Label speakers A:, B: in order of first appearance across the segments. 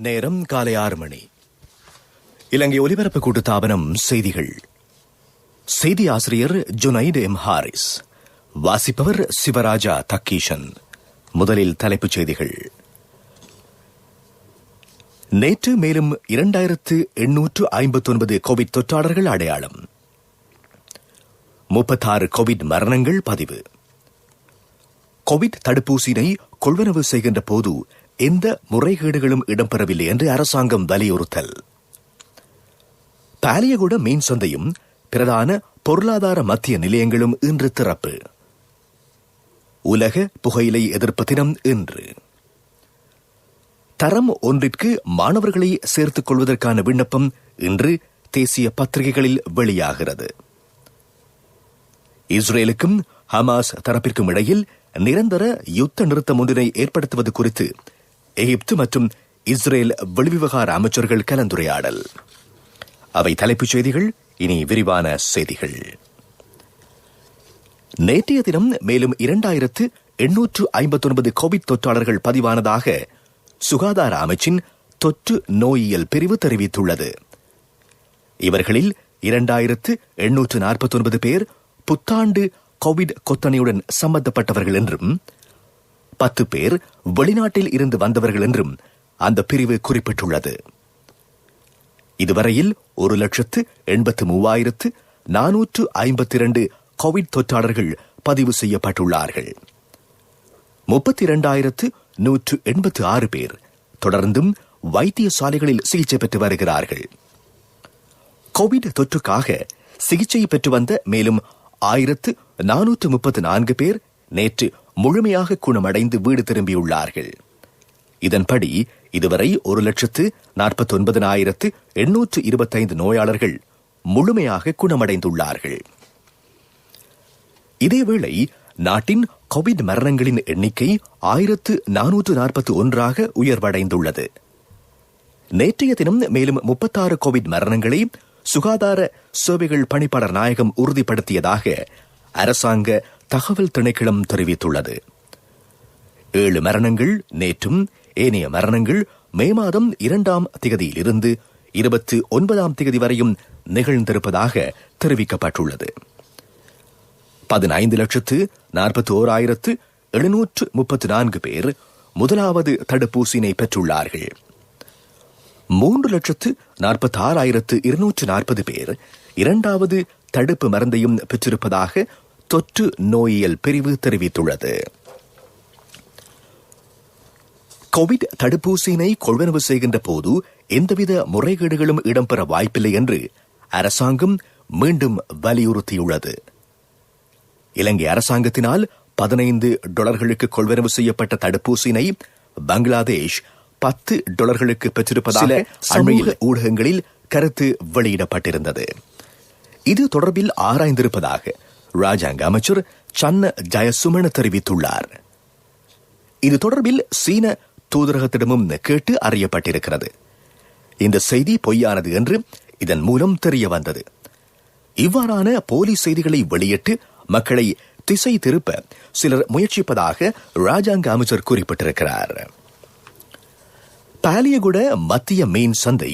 A: நேரம் காலை 6 மணி. இலங்கை ஒலிபரப்பு கூட்டுத்தாபனம் செய்திகள். செய்தி ஆசிரியர் ஜுனைட் எம் ஹாரிஸ். வாசிப்பவர் சிவராஜா தக்கீஷன். முதலில் தலைப்புச் செய்திகள். நேற்று மேலும் 2859 கோவிட் தொற்றாளர்கள் அடையாளம். 36 கோவிட் மரணங்கள் பதிவு. கோவிட் தடுப்பூசியினை கொள்வனவு செய்கின்ற போது எந்த முறைகேடுகளும் இடம்பெறவில்லை என்று அரசாங்கம் வலியுறுத்தல். பாலியகுட மீன் சந்தையும் பிரதான பொருளாதார மத்திய நிலையங்களும் இன்று திறப்பு. உலக புகையிலை எதிர்ப்பு தினம் இன்று. தரம் 1ற்கு மாணவர்களை சேர்த்துக் கொள்வதற்கான விண்ணப்பம் இன்று தேசிய பத்திரிகைகளில் வெளியாகிறது. இஸ்ரேலுக்கும் ஹமாஸ் தரப்பிற்கும் இடையில் நிரந்தர யுத்த நிறுத்தம் ஒன்றினை ஏற்படுத்துவது குறித்து எகிப்து மற்றும் இஸ்ரேல் வெளிவிவகார அமைச்சர்கள் கலந்துரையாடல். அவை தலைப்புச் செய்திகள். இனி விரிவான செய்திகள். நேற்றைய தினம் மேலும் 2859 கோவிட் தொற்றாளர்கள் பதிவானதாக சுகாதார அமைச்சின் தொற்று நோயியல் பிரிவு தெரிவித்துள்ளது. இவர்களில் 2849 பேர் புத்தாண்டு கோவிட் கொத்தனையுடன் சம்பந்தப்பட்டவர்கள் என்றும் 10 பேர் வெளிநாட்டில் இருந்து வந்தவர்கள் என்றும் அந்த பிரிவு குறிப்பிட்டுள்ளது. இதுவரையில் 1,83,452 கோவிட் தொற்றாளர்கள் பதிவு செய்யப்பட்டுள்ளார்கள். 32,186 பேர் தொடர்ந்தும் வைத்தியசாலைகளில் சிகிச்சை பெற்று வருகிறார்கள். கோவிட் தொற்றுக்காக சிகிச்சை பெற்று வந்த மேலும் 1434 பேர் நேற்று முழுமையாக குணமடைந்து வீடு திரும்பியுள்ளார்கள். இதன்படி இதுவரை 1,49,825 நோயாளர்கள் முழுமையாக குணமடைந்துள்ளார்கள். இதேவேளை நாட்டின் கோவிட் மரணங்களின் எண்ணிக்கை 1441 உயர்வடைந்துள்ளது. நேற்றைய தினம் மேலும் 36 கோவிட் மரணங்களை சுகாதார சேவைகள் பணிப்பாளர் நாயகம் உறுதிப்படுத்தியதாக அரசாங்க தகவல் திணைக்களம் தெரிவித்துள்ளது. 7 மரணங்கள் நேற்றும், ஏனைய மரணங்கள் மே மாதம் 2ஆம் திகதியிலிருந்து 29ஆம் திகதி வரையும் நிகழ்ந்திருப்பதாக தெரிவிக்கப்பட்டுள்ளது. 15,41,734 பேர் முதலாவது தடுப்பூசியினை பெற்றுள்ளார்கள். 3,46,240 பேர் இரண்டாவது தடுப்பு மருந்தையும் பெற்றிருப்பதாக தொற்று நோயியல் பிரிவு தெரிவித்துள்ளது. கோவிட் தடுப்பூசியினை கொள்வனவு செய்கின்ற போது எந்தவித முறைகேடுகளும் இடம்பெற வாய்ப்பில்லை என்று அரசாங்கம் மீண்டும் வலியுறுத்தியுள்ளது. இலங்கை அரசாங்கத்தினால் $15 கொள்வனவு செய்யப்பட்ட தடுப்பூசியினை பங்களாதேஷ் $10 பெற்றிருப்பதாக சமூக ஊடகங்களில் கருத்து வெளியிடப்பட்டிருந்தது. இது தொடர்பில் ஆராய்ந்திருப்பதாக ராஜாங்க அமைச்சர் சன்ன ஜயசுமன தெரிவித்துள்ளார். இது தொடர்பில் சீன தூதரகத்திடமும் கேட்டு அறியப்பட்டிருக்கிறது. இந்த செய்தி பொய்யானது என்று இதன் மூலம் தெரிய வந்தது. இவ்வாறான போலி செய்திகளை வெளியிட்டு மக்களை திசை திருப்ப சிலர் முயற்சிப்பதாக ராஜாங்க அமைச்சர் குறிப்பிட்டிருக்கிறார். பாலியகுட மத்திய மீன் சந்தை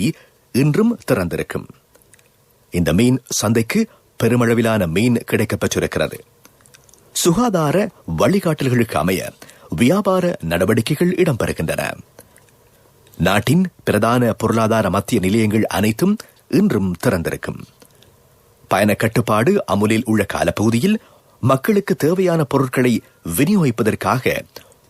A: இன்றும் திறந்திருக்கும். இந்த மீன் சந்தைக்கு பெருமளவிலான மீன் கிடைக்கப்பெற்றிருக்கிறது. சுகாதார வழிகாட்டல்களுக்கு அமைய வியாபார நடவடிக்கைகள் இடம்பெறுகின்றன. நாட்டின் பிரதான பொருளாதார மத்திய நிலையங்கள் அனைத்தும் இன்றும் திறந்திருக்கும். பயண கட்டுப்பாடு அமுலில் உள்ள காலப்பகுதியில் மக்களுக்கு தேவையான பொருட்களை விநியோகிப்பதற்காக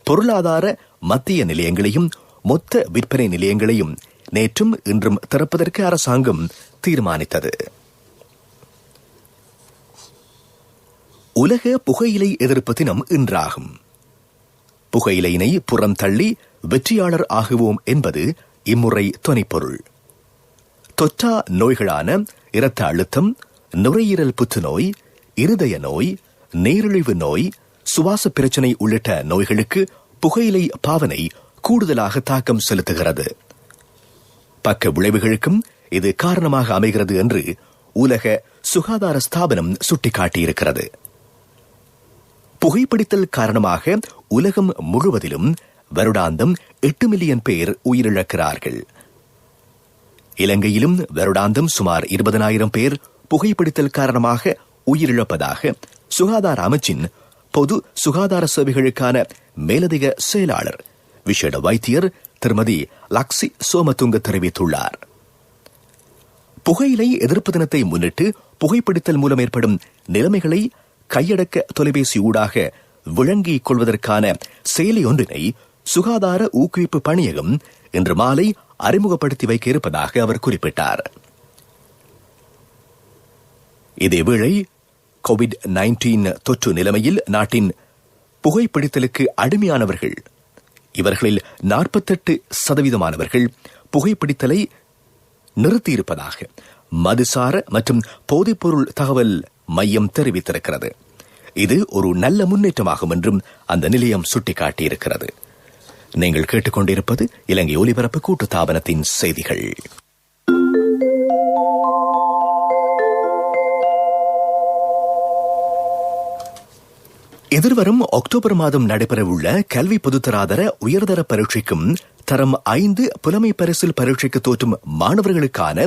A: பொருளாதார மத்திய நிலையங்களையும் மொத்த விற்பனை நிலையங்களையும் நேற்றும் இன்றும் திறப்பதற்கு அரசாங்கம் தீர்மானித்தது. உலக புகையிலை எதிர்ப்பு தினம் இன்றாகும். புகையிலையினை புறம் தள்ளி வெற்றியாளர் ஆகுவோம் என்பது இம்முறை துணைப்பொருள். தொற்றா நோய்களான இரத்த அழுத்தம், நுரையீரல் புற்றுநோய், இருதய நோய், நீரிழிவு நோய், சுவாச பிரச்சினை உள்ளிட்ட நோய்களுக்கு புகையிலை பாவனை கூடுதலாக தாக்கம் செலுத்துகிறது. பக்க விளைவுகளுக்கும் இது காரணமாக அமைகிறது என்று உலக சுகாதார ஸ்தாபனம் சுட்டிக்காட்டியிருக்கிறது. புகைப்பிடித்தல் காரணமாக உலகம் முழுவதிலும் வருடாந்தம் 8 மில்லியன் பேர் உயிரிழக்கிறார்கள். இலங்கையிலும் வருடாந்தம் சுமார் 20,000 பேர் புகைப்பிடித்தல் காரணமாக உயிரிழப்பதாக சுகாதார அமைச்சின் பொது சுகாதார சேவைகளுக்கான மேலதிக செயலாளர் விசேட வைத்தியர் திருமதி லக்ஸி சோமதுங்க தெரிவித்துள்ளார். புகையிலை எதிர்ப்பு தினத்தை முன்னிட்டு புகைப்பிடித்தல் மூலம் ஏற்படும் நிலைமைகளை கையடக்க தொலைபேசி ஊடாக விளங்கிக் கொள்வதற்கான செயலி ஒன்றினை சுகாதார ஊக்குவிப்பு பணியகம் இன்று மாலை அறிமுகப்படுத்தி வைக்க இருப்பதாக அவர் குறிப்பிட்டார். இதேவேளை கோவிட்-19 தொற்று நிலைமையில் நாட்டின் புகைப்பிடித்தலுக்கு அடிமையானவர்கள், இவர்களில் 48% புகைப்பிடித்தலை நிறுத்தியிருப்பதாக மதுசார மற்றும் போதைப்பொருள் தகவல் மையம் தெரிவித்திருக்கிறது. இது ஒரு நல்ல முன்னேற்றமாகும் என்றும் அந்த நிலையம் சுட்டிக்காட்டியிருக்கிறது. நீங்கள் கேட்டுக்கொண்டிருப்பது இலங்கை ஒலிபரப்பு கூட்டுத்தாபனத்தின் செய்திகள். எதிர்வரும் அக்டோபர் மாதம் நடைபெறவுள்ள கல்வி பொதுத்தராதர உயர்தர பரீட்சைக்கும் தரம் 5 புலமை பரிசில் பரீட்சைக்கு தோற்றும் மாணவர்களுக்கான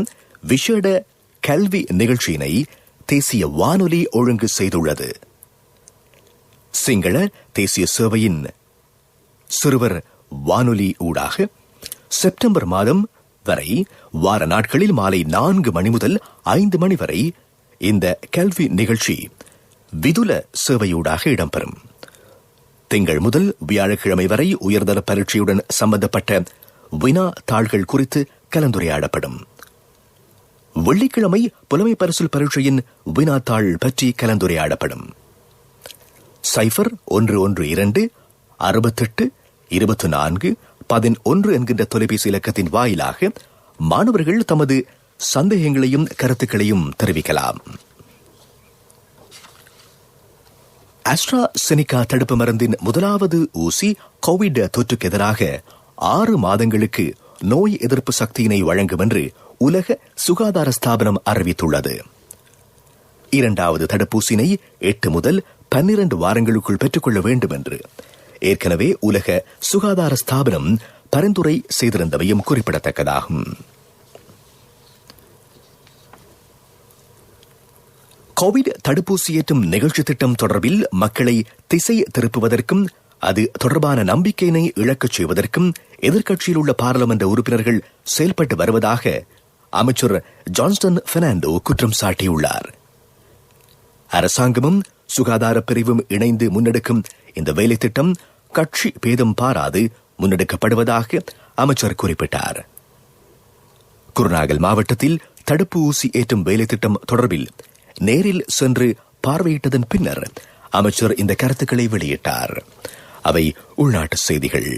A: விசேட கல்வி நிகழ்ச்சியினை தேசிய வானொலி ஒழுங்கு செய்துள்ளது. சிங்கள தேசிய சேவையின் சிறுவர் வானொலி ஊடாக செப்டம்பர் மாதம் வரை வார நாட்களில் மாலை 4 மணி முதல் 5 மணி வரை இந்த கல்வி நிகழ்ச்சி விதுல சேவையூடாக இடம்பெறும். திங்கள் முதல் வியாழக்கிழமை வரை உயர்தர பரீட்சையுடன் சம்பந்தப்பட்ட வினா தாள்கள் குறித்து கலந்துரையாடப்படும். வெள்ளிக்கிழமை புலமை பரிசில் பரீட்சையின் வினாத்தாள் பற்றி கலந்துரையாடப்படும். 0112 68 24 11 என்கின்ற தொலைபேசி இலக்கத்தின் வாயிலாக மாணவர்கள் தமது சந்தேகங்களையும் கருத்துக்களையும் தெரிவிக்கலாம். ஆஸ்ட்ராசெனிகா தடுப்பு மருந்தின் முதலாவது ஊசி கோவிட் தொற்றுக்கு எதிராக 6 மாதங்களுக்கு நோய் எதிர்ப்பு சக்தியினை வழங்கும் என்று உலக சுகாதார ஸ்தாபனம் அறிவித்துள்ளது. 2வது தடுப்பூசியினை 8 முதல் 12 வாரங்களுக்குள் பெற்றுக்கொள்ள வேண்டும் என்று ஏற்கனவே உலக சுகாதார ஸ்தாபனம் பரிந்துரை செய்திருந்தவையும் குறிப்பிடத்தக்கதாகும். கோவிட் தடுப்பூசி ஏற்றும் நிகழ்ச்சி திட்டம் தொடர்பில் மக்களை திசை திருப்புவதற்கும் அது தொடர்பான நம்பிக்கையினை இழக்கச் செய்வதற்கும் எதிர்க்கட்சியில் உள்ள பாராளுமன்ற உறுப்பினர்கள் செயல்பட்டு வருவதாக அமைச்சர் ஜான்ஸ்டன் பெர்னாண்டோ குற்றம் சாட்டியுள்ளார். அரசாங்கமும் சுகாதார பிரிவும் இணைந்து முன்னெடுக்கும் இந்த வேலை திட்டம் கட்சி பேதம் பாராது முன்னெடுக்கப்படுவதாக அமைச்சர் குறிப்பிட்டார். குருநாகல் மாவட்டத்தில் தடுப்பு ஊசி ஏற்றும் வேலை திட்டம் தொடர்பில் நேரில் சென்று பார்வையிட்டதன் பின்னர் அமைச்சர் இந்த கருத்துக்களை வெளியிட்டார். அவை உள்நாட்டு செய்திகள்.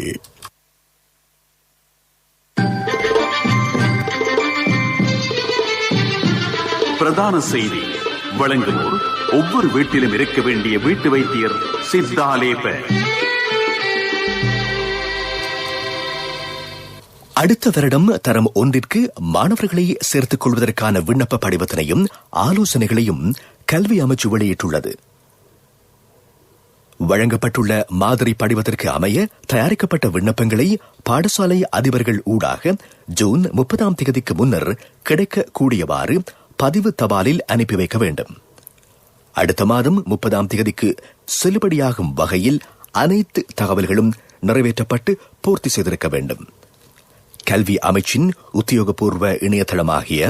B: பிரதான செய்தி வழங்குவோர் ஒவ்வொரு வீட்டிலும் இருக்க வேண்டிய வீட்டு வைத்தியர் சித்தாலேப.
A: அடுத்த வருடம் தரம் 1ற்கு மாணவர்களை சேர்த்துக் கொள்வதற்கான விண்ணப்ப படிவத்தினையும் ஆலோசனைகளையும் கல்வி அமைச்சு வெளியிட்டுள்ளது. வழங்கப்பட்டுள்ள மாதிரி படிவத்திற்கு அமைய தயாரிக்கப்பட்ட விண்ணப்பங்களை பாடசாலை அதிபர்கள் ஊடாக ஜூன் 30 முன்னர் கிடைக்கக்கூடியவாறு பதிவு தபாலில் அனுப்பி வைக்க வேண்டும். அடுத்த மாதம் 30 செல்லுபடியாகும் வகையில் அனைத்து தகவல்களும் நிறைவேற்றப்பட்டு பூர்த்தி செய்திருக்க வேண்டும். கல்வி அமைச்சின் உத்தியோகபூர்வ இணையதளமாகிய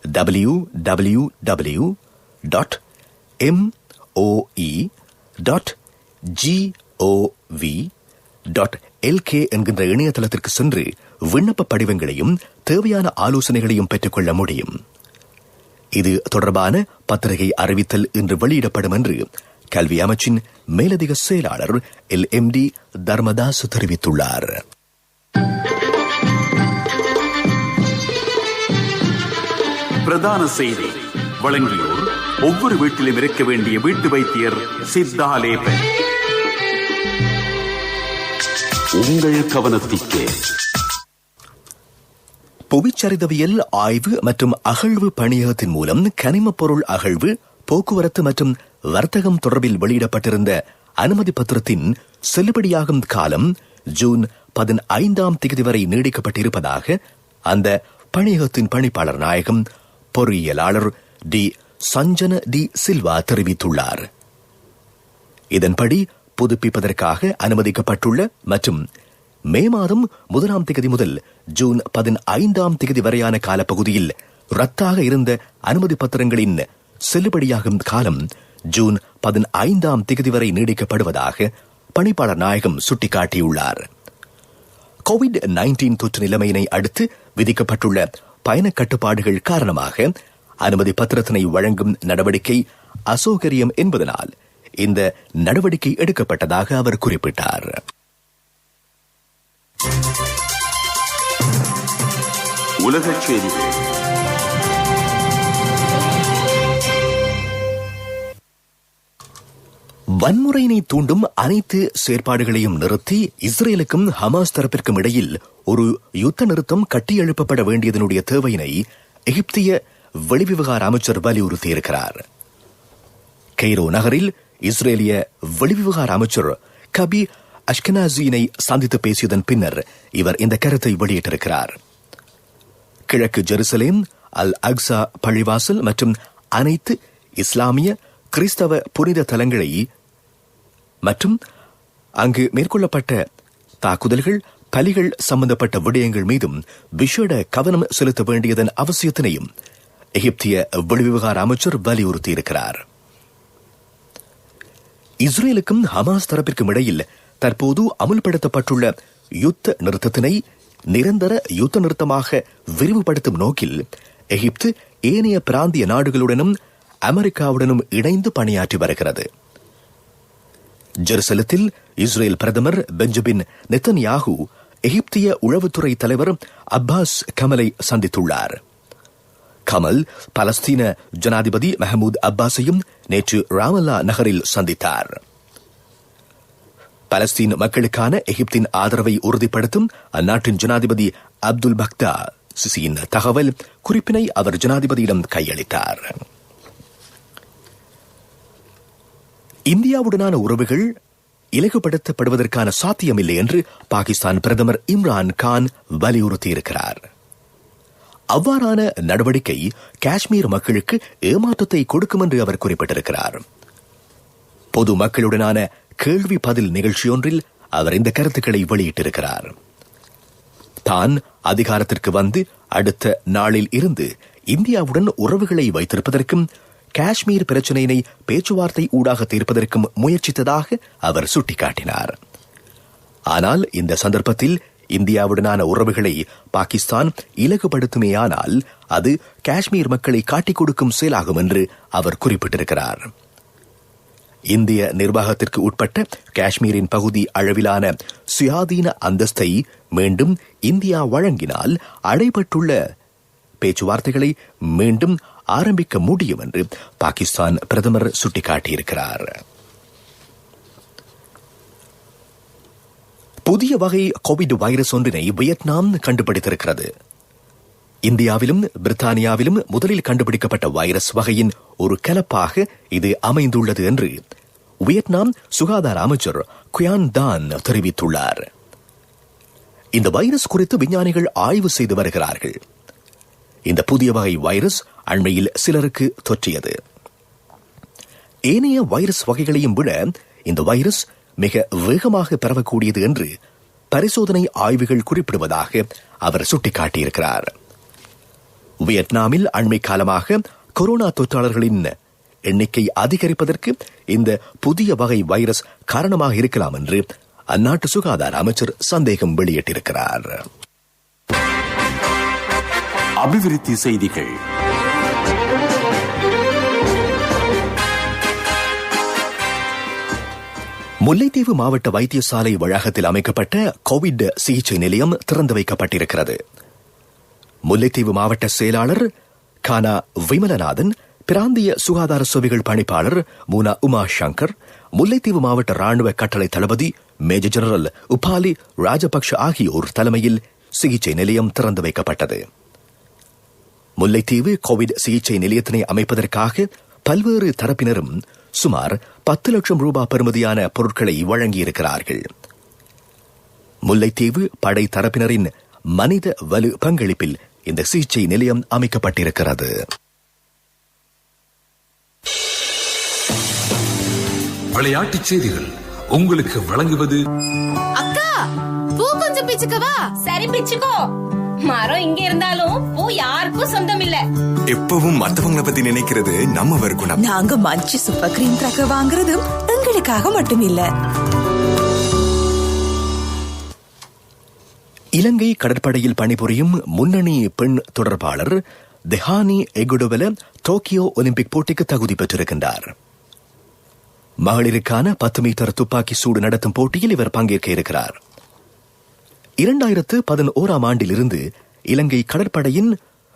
A: www.moe.gov.lk என்கின்ற இணையதளத்திற்கு சென்று விண்ணப்ப படிவங்களையும் தேவையான ஆலோசனைகளையும் பெற்றுக்கொள்ள முடியும். இது தொடர்பான பத்திரிகை அறிவித்தல் இன்று வெளியிடப்படும் என்று கல்வி அமைச்சின் மேலதிக செயலாளர் LMD தர்மதாஸ் தெரிவித்துள்ளார்.
B: பிரதான செய்தி வழங்கியோர் ஒவ்வொரு வீட்டிலும் இருக்க வேண்டிய வீட்டு வைத்தியர் சித்தாலேப. உங்கள் கவனத்திற்கு
A: புவிச்சரிதவியல் ஆய்வு மற்றும் அகழ்வு பணியகத்தின் மூலம் கனிமப் பொருள் அகழ்வு, போக்குவரத்து மற்றும் வர்த்தகம் தொடர்பில் வெளியிடப்பட்டிருந்த அனுமதி பத்திரத்தின் செல்லுபடியாகும் காலம் ஜூன் 15ஆம் தேதி வரை நீடிக்கப்பட்டிருப்பதாக அந்த பணியகத்தின் பணிப்பாளர் நாயகம் பொறியியலாளர் டி சஞ்சன டி சில்வா தெரிவித்துள்ளார். இதன்படி புதுப்பிப்பதற்காக அனுமதிக்கப்பட்டுள்ள மற்றும் மே மாதம் 1ஆம் தேதி முதல் ஜூன் 15ஆம் தேதி வரையான காலப்பகுதியில் ரத்தாக இருந்த அனுமதி பத்திரங்களின் செல்லுபடியாகும் காலம் ஜூன் 15ஆம் தேதி வரை நீடிக்கப்படுவதாக பணிப்பாளர் நாயகம் சுட்டிக்காட்டியுள்ளார். கோவிட்-19 தொற்று நிலைமையினை அடுத்து விதிக்கப்பட்டுள்ள பயண கட்டுப்பாடுகள் காரணமாக அனுமதி பத்திரத்தினை வழங்கும் நடவடிக்கை அசௌகரியம் என்பதனால் இந்த நடவடிக்கை எடுக்கப்பட்டதாக அவர் குறிப்பிட்டார்.
B: உலகச் செய்திகள்.
A: வன்முறையினை தூண்டும் அனைத்து செயற்பாடுகளையும் நிறுத்தி இஸ்ரேலுக்கும் ஹமாஸ் தரப்பிற்கும் இடையில் ஒரு யுத்த நிறுத்தம் கட்டியெழுப்பப்பட வேண்டியதனுடைய தேவையினை எகிப்திய வெளிவிவகார அமைச்சர் வலியுறுத்தியிருக்கிறார். கெய்ரோ நகரில் இஸ்ரேலிய வெளிவிவகார அமைச்சர் கபி அஷ்கனாசியினை சந்தித்து பேசியதன் பின்னர் இவர் இந்த கருத்தை வெளியிட்டிருக்கிறார். கிழக்கு ஜெருசலேம், அல் அக்ஸா பள்ளிவாசல் மற்றும் அனைத்து இஸ்லாமிய கிறிஸ்தவ புனித தலங்களை மற்றும் அங்கு மேற்கொள்ளப்பட்ட தாக்குதல்கள், பலிகள் சம்பந்தப்பட்ட விடயங்கள் மீதும் விசேட கவனம் செலுத்த வேண்டியதன் அவசியத்தினையும் எகிப்திய வெளிவிவகார அமைச்சர் வலியுறுத்தியிருக்கிறார். இஸ்ரேலுக்கும் ஹமாஸ் தரப்பிற்கும் இடையில் தற்போது அமுல்படுத்தப்பட்டுள்ள யுத்த நிறுத்தத்தினை நிரந்தர யுத்த நிறுத்தமாக விரிவுபடுத்தும் நோக்கில் எகிப்து ஏனைய பிராந்திய நாடுகளுடனும் அமெரிக்காவுடனும் இணைந்து பணியாற்றி வருகிறது. ஜெருசலத்தில் இஸ்ரேல் பிரதமர் பெஞ்சமின் நெத்தன்யாகு எகிப்திய உளவுத்துறை தலைவர் அப்பாஸ் கமலை சந்தித்துள்ளார். கமல் பலஸ்தீன ஜனாதிபதி மெஹமூத் அப்பாஸையும் நேற்று ராமல்லா நகரில் சந்தித்தார். பலஸ்தீன் மக்களுக்கான எகிப்தின் ஆதரவை உறுதிப்படுத்தும் அந்நாட்டின் ஜனாதிபதி அப்துல் பக்தா சிசியின் தகவல் குறிப்பினை அவர் ஜனாதிபதியிடம் கையளித்தார். இந்தியாவுடனான உறவுகள் இலகுபடுத்தப்படுவதற்கான சாத்தியமில்லை என்று பாகிஸ்தான் பிரதமர் இம்ரான் கான் வலியுறுத்தியிருக்கிறார். அவ்வாறான நடவடிக்கை காஷ்மீர் மக்களுக்கு ஏமாற்றத்தை கொடுக்கும் என்று அவர் குறிப்பிட்டிருக்கிறார். பொது மக்களுடனான கேள்வி பதில் நிகழ்ச்சியொன்றில் அவர் இந்த கருத்துக்களை வெளியிட்டிருக்கிறார். தான் அதிகாரத்திற்கு வந்து அடுத்த நாளில் இருந்து இந்தியாவுடன் உறவுகளை வைத்திருப்பதற்கும் காஷ்மீர் பிரச்சினையினை பேச்சுவார்த்தை ஊடாக தீர்ப்பதற்கும் முயற்சித்ததாக அவர் சுட்டிக்காட்டினார். ஆனால் இந்த சந்தர்ப்பத்தில் இந்தியாவுடனான உறவுகளை பாகிஸ்தான் இலகுபடுத்துமேயானால் அது காஷ்மீர் மக்களை காட்டிக் கொடுக்கும் செயலாகும் என்று அவர் குறிப்பிட்டிருக்கிறார். இந்திய நிர்வாகத்திற்கு உட்பட்ட காஷ்மீரின் பகுதி அளவிலான சுயாதீன அந்தஸ்தை மீண்டும் இந்தியா வழங்கினால் அடைபட்டுள்ள பேச்சுவார்த்தைகளை மீண்டும் ஆரம்பிக்க முடியும் என்று பாகிஸ்தான் பிரதமர் சுட்டிக்காட்டியிருக்கிறார். புதிய வகை கோவிட் வைரஸ் ஒன்றினை வியட்நாம் கண்டுபிடித்திருக்கிறது. இந்தியாவிலும் பிரித்தானியாவிலும் முதலில் கண்டுபிடிக்கப்பட்ட வைரஸ் வகையின் ஒரு கலப்பாக இது அமைந்துள்ளது என்று வியட்நாம் சுகாதார அமைச்சர் குயான் தான் தெரிவித்துள்ளார். இந்த வைரஸ் குறித்து விஞ்ஞானிகள் ஆய்வு செய்து வருகிறார்கள். இந்த புதிய வகை வைரஸ் அண்மையில் சிலருக்கு தொற்றியது. ஏனைய வைரஸ் வகைகளையும் விட இந்த வைரஸ் மிக வேகமாக பரவக்கூடியது என்று பரிசோதனை ஆய்வுகள் குறிப்பிடுவதாக அவர் சுட்டிக்காட்டியிருக்கிறார். வியட்நாமில் அண்மை காலமாக கொரோனா தொற்றாளர்களின் எண்ணிக்கை அதிகரிப்பதற்கு இந்த புதிய வகை வைரஸ் காரணமாக இருக்கலாம் என்று அந்நாட்டு சுகாதார அமைச்சர் சந்தேகம் வெளியிட்டிருக்கிறார்.
B: அபிவிருத்தி செய்திகள்.
A: முல்லைத்தீவு மாவட்ட வைத்தியசாலை வளாகத்தில் அமைக்கப்பட்ட கோவிட் சிகிச்சை நிலையம் திறந்து வைக்கப்பட்டிருக்கிறது. முல்லைத்தீவு மாவட்ட செயலாளர் கானா விமலநாதன், பிராந்திய சுகாதார சேவைகள் பணிப்பாளர் மூனா உமா சங்கர், முல்லைத்தீவு மாவட்ட ராணுவ கட்டளை தளபதி மேஜர் ஜெனரல் உபாலி ராஜபக்ஷ ஆகியோர் தலைமையில் சிகிச்சை நிலையம் திறந்து வைக்கப்பட்டது. முல்லைத்தீவு கோவிட் சிகிச்சை நிலையத்தினை அமைப்பதற்காக பல்வேறு தரப்பினரும் சுமார் 10 லட்சம் ரூபாய் பெறுமதியான பொருட்களை வழங்கியிருக்கிறார்கள். முல்லைத்தீவு படை தரப்பினரின் மனித வலு பங்களிப்பில் இந்த சிகிச்சை நிலையம் அமைக்கப்பட்டிருக்கிறது.
C: விளையாட்டுச் செய்திகள் உங்களுக்கு வழங்குவது
D: அக்கா, பூ கொஞ்சம் பிச்சுக்கவா? சரி, பிச்சுக்கோ. மரம் இங்க இருந்தாலும் பூ யாருக்கும் சொந்தம் இல்ல.
E: எப்பவும் மத்தவங்கள பத்தி நினைக்கிறது நம்ம குணம்.
F: நாங்க மஞ்சி சூப்பர் கிரீம் கிராக்கர் வாங்குறதும் எங்களுக்காக மட்டும் இல்ல.
A: இலங்கை கடற்படையில் பணிபுரியும் முன்னணி பெண் தொடர்பாளர் தெஹானி எகுடோவெல டோக்கியோ ஒலிம்பிக் போட்டிக்கு தகுதி பெற்றிருக்கின்றார். மகளிருக்கான 10 மீட்டர் துப்பாக்கி சூடு நடத்தும் போட்டியில் இவர் பங்கேற்க இருக்கிறார். 2011ஆம் ஆண்டிலிருந்து இலங்கை கடற்படையின்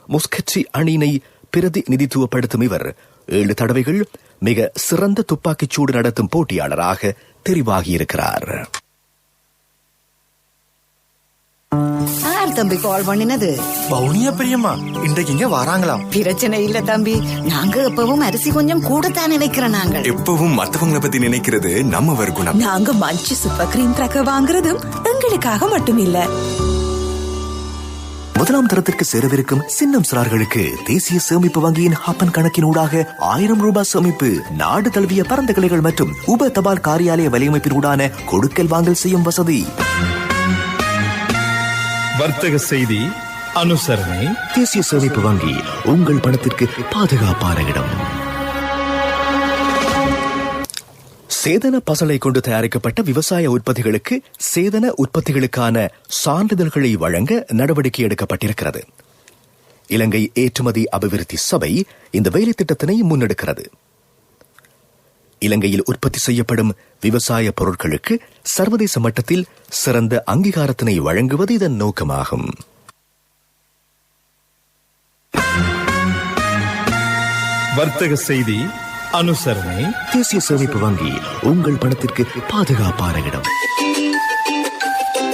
A: முஸ்கட்சி அணியினை பிரதிநிதித்துவப்படுத்தும் இவர் 7 தடவைகள் மிக சிறந்த துப்பாக்கிச் சூடு நடத்தும் போட்டியாளராக தெரிவாகியிருக்கிறார்.
G: தம்பி கால் பண்ணினது
E: பவுனியா பிரியமா இன்றைக்கு இங்க வராங்களாம்.
G: பிரச்சனை இல்ல தம்பி, நாங்க எப்பவும் அரிசி கொஞ்சம் கூடத்தானே வைக்கிறோம். நாங்கள்
E: எப்பவும் மத்தவங்கள பத்தி நினைக்கிறது நம்ம குணம்.
F: நாங்க மஞ்சி சூப்பர் கிரீம் கிராக்கர் வாங்குறதும் எங்களுக்காக மட்டும் இல்ல.
A: முதலாம் தரத்திற்கு சேரவிருக்கும் சின்னம் சிறார்களுக்கு தேசிய சேமிப்பு வங்கியின் ஹப்பன் கணக்கினூடாக 1000 ரூபாய் சேமிப்பு, நாடு தழுவிய பரந்த கிளைகள் மற்றும் உப தபால் காரியாலய வலையமைப்பினூடான கொடுக்கல் வாங்கல் செய்யும் வசதி.
H: வர்த்தக செய்தி அனுசரணை.
A: தேசிய சேமிப்பு வங்கி, உங்கள் பணத்திற்கு பாதுகாப்பான இடம். சேதன பசலை கொண்டு தயாரிக்கப்பட்ட விவசாய உற்பத்திகளுக்கு சேதன உற்பத்திகளுக்கான சான்றிதழ்களை வழங்க நடவடிக்கை எடுக்கப்பட்டிருக்கிறது. இலங்கை ஏற்றுமதி அபிவிருத்தி சபை இந்த வேலை திட்டத்தினை முன்னெடுக்கிறது. இலங்கையில் உற்பத்தி செய்யப்படும் விவசாய பொருட்களுக்கு சர்வதேச மட்டத்தில் சிறந்த அங்கீகாரத்தினை வழங்குவது இதன் நோக்கமாகும்.
H: வர்த்தக செய்தி அனுசரணை.
A: தேசிய சேமிப்பு வங்கி, உங்கள் பணத்திற்கு பாதுகாப்பான இடம்.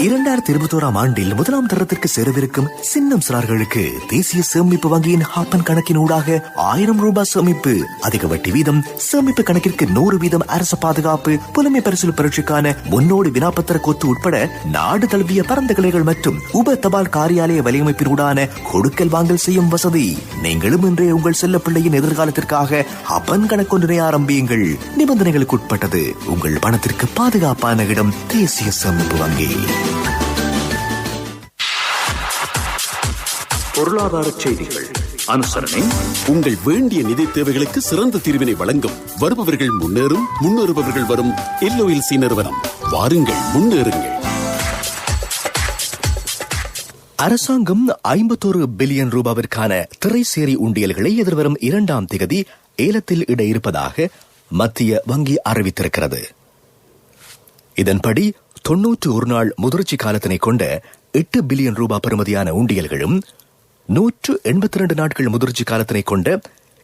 A: 2021ஆம் ஆண்டில் முதலாம் தரத்திற்கு சேரவிருக்கும் சின்னம் சிறார்களுக்கு தேசிய சேமிப்பு வங்கியின் ஹாப்பன் கணக்கின் ஊடாக 1000 ரூபாய் சேமிப்பு, அதிக வட்டி வீதம், சேமிப்பு கணக்கிற்கு 100% அரசு பாதுகாப்பு, புலமை பரிசில் பரீட்சைக்கான முன்னோடி வினாப்பத்திர கொத்து உட்பட நாடு தழுவிய பரந்த கிளைகள் மற்றும் உப தபால் காரியாலய வலையமைப்பினூடான கொடுக்கல் வாங்கல் செய்யும் வசதி. நீங்களும் இன்றே உங்கள் செல்ல பிள்ளையின் எதிர்காலத்திற்காக ஹப்பன் கணக்கொன்றினை ஆரம்பியுங்கள். நிபந்தனைகளுக்கு உட்பட்டது. உங்கள் பணத்திற்கு பாதுகாப்பான இடம் தேசிய சேமிப்பு வங்கி.
B: பொருளாதார செய்திகள் அனுசரணை. உங்கள் வேண்டிய நிதி தேவைகளுக்கு சிறந்த தீர்வினை வழங்கும் வருபவர்கள் முன்னேறும், முன்னேறுபவர்கள் வரும் LOLC நிறுவனம். வாருங்கள், முன்னேறுங்கள்.
A: அரசாங்கம் 51 பில்லியன் ரூபாவிற்கான திரைசேரி உண்டியல்களை எதிர்வரும் 2ஆம் தேதி ஏலத்தில் இட இருப்பதாக மத்திய வங்கி அறிவித்திருக்கிறது. இதன்படி 91 நாள் முதிர்ச்சி காலத்தினை கொண்ட 8 பில்லியன் ரூபாய் பெறுமதியான உண்டியல்களும் 182 நாட்கள் முதிர்ச்சி காலத்தினை கொண்ட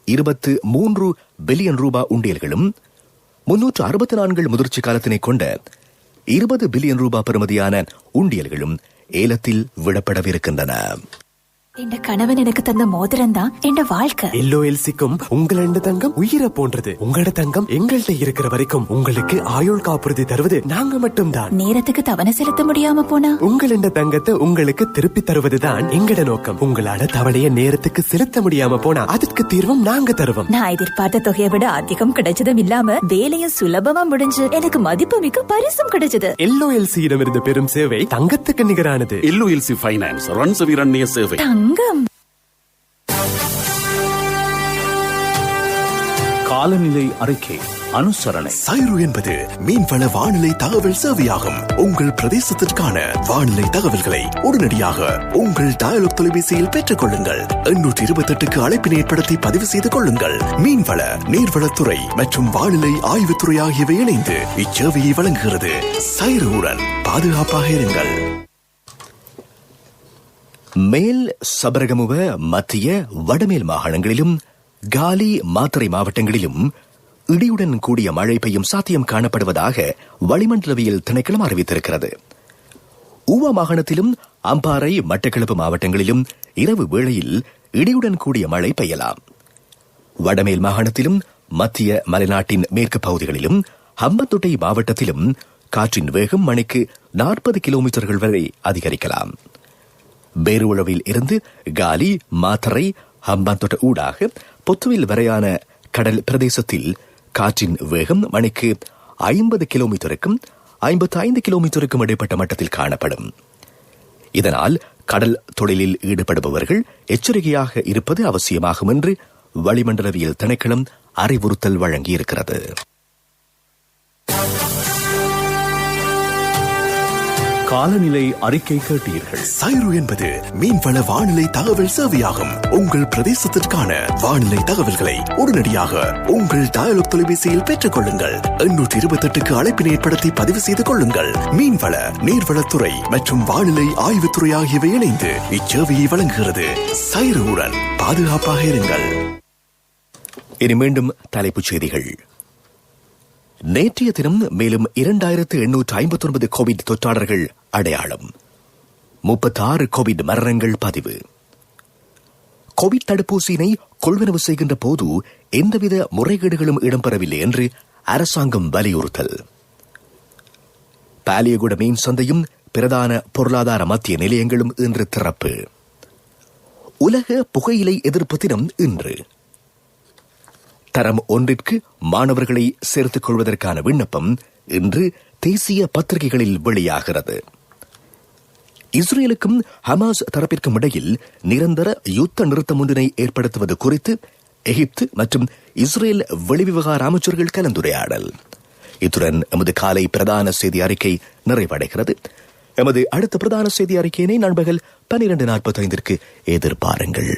A: 23 பில்லியன் ரூபாய் உண்டியல்களும் 364 முதிர்ச்சி காலத்தினை கொண்ட 20 பில்லியன் ரூபாய் பெறுமதியான உண்டியல்களும் ஏலத்தில் விடப்படவிருக்கின்றன.
F: என் கணவன் எனக்கு தந்த மோதிரம் தான் என் வாழ்க்கை.
I: LOLCக்கும் உங்களோட தங்கம் உயிரை போன்றது. உங்களோட தங்கம் எங்கள்கிட்ட இருக்கிற வரைக்கும் உங்களுக்கு ஆயுள் காப்புறுதி தருவது நாங்க மட்டும்தான்.
F: நேரத்துக்கு தவணை செலுத்த முடியாம போனா
I: உங்களோட தங்கத்தை உங்களுக்கு திருப்பி தருவதுதான் எங்கட நோக்கம். உங்களால தவணைய நேரத்துக்கு செலுத்த முடியாம போனா அதுக்கு தீர்வும் நாங்க தருவோம்.
F: நான் எதிர்பார்த்த தொகையை விட அதிகம் கிடைச்சதும் இல்லாம வேலையும் சுலபமா முடிஞ்சு எனக்கு மதிப்புமிக்க பரிசும் கிடைச்சது.
I: LOLC இடமிருந்து பெறும் சேவை தங்கத்துக்கு நிகரானது.
B: LOLC ஃபைனான்ஸ் ரன் சவிரண்ய சேவை.
F: தங்கம்.
B: காலநிலை அறிக்கை அனுசரணை.
E: சைரு என்பது மீன்வள வானிலை தகவல் சேவையாகும். உங்கள் பிரதேசத்திற்கான வானிலை தகவல்களை உடனடியாக உங்கள் டயலாக் தொலைபேசியில் பெற்றுக் கொள்ளுங்கள். 828க்கு அழைப்பினை ஏற்படுத்தி பதிவு செய்து கொள்ளுங்கள். மீன்வள, நீர்வளத்துறை மற்றும் வானிலை ஆய்வுத்துறை ஆகியவை இணைந்து இச்சேவையை வழங்குகிறது. சைருடன் பாதுகாப்பாக இருங்கள்.
A: மேல் சபரகமுவ, மத்திய வடமேல் மாகாணங்களிலும் காலி, மாத்தறை மாவட்டங்களிலும் இடியுடன் கூடிய மழை பெய்யும் சாத்தியம் காணப்படுவதாக வளிமண்டலவியல் திணைக்களம் அறிவித்திருக்கிறது. ஊவா மாகாணத்திலும் அம்பாறை, மட்டக்களப்பு மாவட்டங்களிலும் இரவு வேளையில் இடியுடன் கூடிய மழை பெய்யலாம். வடமேல் மாகாணத்திலும் மத்திய மலைநாட்டின் மேற்கு பகுதிகளிலும் ஹம்பந்தோட்டை மாவட்டத்திலும் காற்றின் வேகம் மணிக்கு 40 கிலோமீட்டர்கள் வரை அதிகரிக்கலாம். பேருவளவில் இருந்து காலி, மாத்தரை, ஹம்பாந்தோட்ட ஊடாக பொத்துவில் வரையான கடல் பிரதேசத்தில் காற்றின் வேகம் மணிக்கு 50 கிலோமீட்டருக்கும் 55 கிலோமீட்டருக்கும் இடைப்பட்ட மட்டத்தில் காணப்படும். இதனால் கடல் தொழிலில் ஈடுபடுபவர்கள் எச்சரிக்கையாக இருப்பது அவசியமாகும் என்று வளிமண்டலவியல் திணைக்களம் அறிவுறுத்தல் வழங்கியிருக்கிறது.
B: காலநிலை அறிக்கை கேட்டீர்கள்.
E: சைரு என்பது மீன்வள வானிலை தகவல் சேவையாகும். உங்கள் பிரதேசத்திற்கான வானிலை தகவல்களை உடனடியாக உங்கள் டயலாக் தொலைபேசியில் பெற்றுக் கொள்ளுங்கள். 828க்கு அழைப்பினை ஏற்படுத்தி பதிவு செய்து கொள்ளுங்கள். மீன்வள, நீர்வளத்துறை மற்றும் வானிலை ஆய்வுத்துறை ஆகியவை இணைந்து இச்சேவையை வழங்குகிறது. சைருவுடன் பாதுகாப்பாக இருங்கள்.
A: இனி மீண்டும் தலைப்புச் செய்திகள். நேற்றைய தினம் மேலும் 2859 கோவிட் தொற்றாளர்கள் அடையாளம், 36 கோவிட் மரணங்கள் பதிவு. கோவிட் தடுப்பூசியினை கொள்வனவு செய்கின்ற போது எந்தவித முறைகேடுகளும் இடம்பெறவில்லை என்று அரசாங்கம் வலியுறுத்தல். பாலியகுட மீன் சந்தையும் பிரதான பொருளாதார மத்திய நிலையங்களும் இன்று திறப்பு. உலக புகையிலை எதிர்ப்பு தினம் இன்று. தரம் 1ற்கு மாணவர்களை சேர்த்துக் கொள்வதற்கான விண்ணப்பம் இன்று தேசிய பத்திரிகைகளில் வெளியாகிறது. இஸ்ரேலுக்கும் ஹமாஸ் தரப்பிற்கும் இடையில் நிரந்தர யுத்த நிறுத்தம் ஒன்றினை ஏற்படுத்துவது குறித்து எகிப்து மற்றும் இஸ்ரேல் வெளிவிவகார அமைச்சர்கள் கலந்துரையாடல். இத்துடன் எமது காலை பிரதான செய்தி அறிக்கை நிறைவடைகிறது. எமது அடுத்த பிரதான செய்தி அறிக்கையினை நண்பகல் 12:45 எதிர்பாருங்கள்.